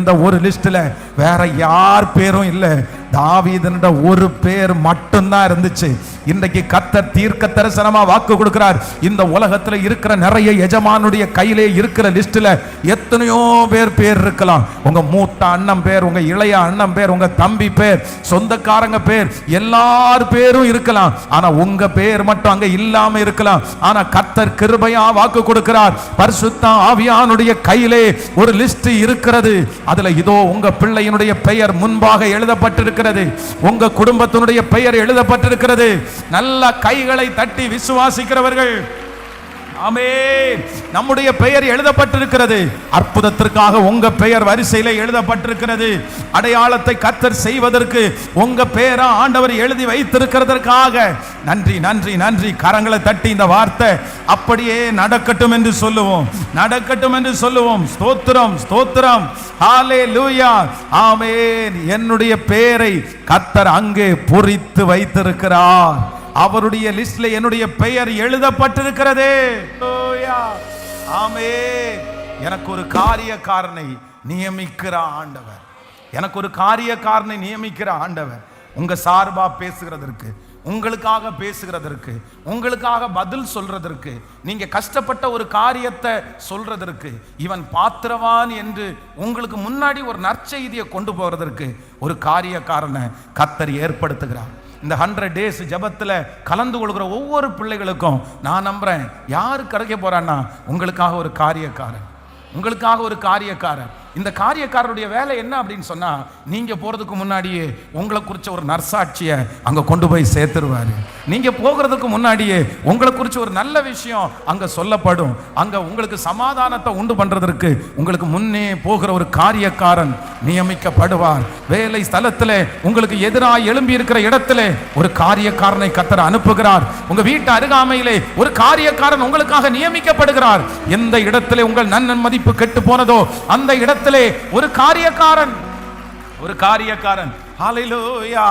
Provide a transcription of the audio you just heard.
இந்த ஒரு லிஸ்ட்ல வேற யார் பேரும் இல்லை, தாவீதுன்ற ஒரு பேர் மட்டும்தான் இருந்துச்சு. இன்றைக்கு கர்த்தர் தீர்க்க தரிசனமா வாக்கு கொடுக்கிறார். இந்த உலகத்துல இருக்கிற நிறைய எஜமானுடைய கையிலே இருக்கிற லிஸ்ட்ல எத்தனையோ பேர் இருக்கலாம். உங்க மூத்த அண்ணன் பேர், உங்க இளைய அண்ணன் பேர், உங்க தம்பி பேர், சொந்தக்காரங்க பேர், எல்லார் பேரும் இருக்கலாம். ஆனா உங்க பேர் மட்டும் அங்க இல்லாம இருக்கலாம். ஆனா கர்த்தர் கிருபையா வாக்கு கொடுக்கிறார். பரிசுத்த ஆவியானுடைய கையிலே ஒரு லிஸ்ட் இருக்கிறது. அதுல இதோ உங்க பிள்ளையினுடைய பெயர் முன்பாக எழுதப்பட்டிருக்கிறது. உங்க குடும்பத்தினுடைய பெயர் எழுதப்பட்டிருக்கிறது. நல்ல கைகளை தட்டி விசுவாசிக்கிறவர்கள், ஆமென், நம்முடைய பெயர் எழுதப்பட்டிருக்கிறது. அற்புதத்திற்காக உங்க பெயர் வரிசையில எழுதப்பட்டிருக்கிறது. அடையாளத்தை கர்த்தர் செய்வதற்கு உங்க பெயரை ஆண்டவர் எழுதி வைத்திருக்கிறதற்காக நன்றி நன்றி நன்றி. கரங்களை தட்டி இந்த வார்த்தை அப்படியே நடக்கட்டும் என்று சொல்லுவோம், நடக்கட்டும் என்று சொல்லுவோம். ஸ்தோத்திரம் ஸ்தோத்திரம், ஹல்லேலூயா, ஆமென். என்னுடைய பெயரை கர்த்தர் அங்கே பொறித்து வைத்திருக்கிறார். அவருடைய லிஸ்ட்ல என்னுடைய பெயர் எழுதப்பட்டிருக்கிறது. ஆமென். எனக்கு ஒரு காரியக்காரனை நியமிக்கிற ஆண்டவர், எனக்கு ஒரு காரியக்காரனை நியமிக்கிற ஆண்டவர் உங்க சார்பா பேசுகிறதற்கு, உங்களுக்காக பேசுகிறதற்கு, உங்களுக்காக பதில் சொல்றதற்கு, நீங்க கஷ்டப்பட்ட ஒரு காரியத்தை சொல்றதற்கு, இவன் பாத்திரவான் என்று உங்களுக்கு முன்னாடி ஒரு நற்செய்தியை கொண்டு போறதற்கு ஒரு காரியக்காரனை கர்த்தர் ஏற்படுத்துகிறார். இந்த 100 days ஜபத்துல கலந்து கொள்கிற ஒவ்வொரு பிள்ளைகளுக்கும் நான் நம்புறேன், யாரு கிடைக்க போறான்னா உங்களுக்காக ஒரு காரியக்காரன், உங்களுக்காக ஒரு காரியக்காரன். இந்த காரியக்காரருடைய வேலை என்ன அப்படின்னு சொன்னா, நீங்க போறதுக்கு முன்னாடியே உங்களை குறிச்ச ஒரு நற்சாட்சியை அங்க கொண்டு போய் சேர்த்துருவாரு. நீங்க போகிறதுக்கு முன்னாடியே உங்களை குறிச்ச ஒரு நல்ல விஷயம் அங்க சொல்லப்படும். அங்க உங்களுக்கு சமாதானத்தை உண்டு பண்றதற்கு உங்களுக்கு முன்னே போகிற ஒரு காரியக்காரன் நியமிக்கப்படுவார். வேலை ஸ்தலத்திலே உங்களுக்கு எதிராக எழும்பி இருக்கிற இடத்திலே ஒரு காரியக்காரனை கர்த்தர் அனுப்புகிறார். உங்க வீட்டு அருகாமையிலே ஒரு காரியக்காரன் உங்களுக்காக நியமிக்கப்படுகிறார். எந்த இடத்திலே உங்கள் நன்மதிப்பு கெட்டு போனதோ அந்த இடத்திலே ஒரு காரியக்காரன், ஒரு காரியக்காரன். ஹல்லேலூயா.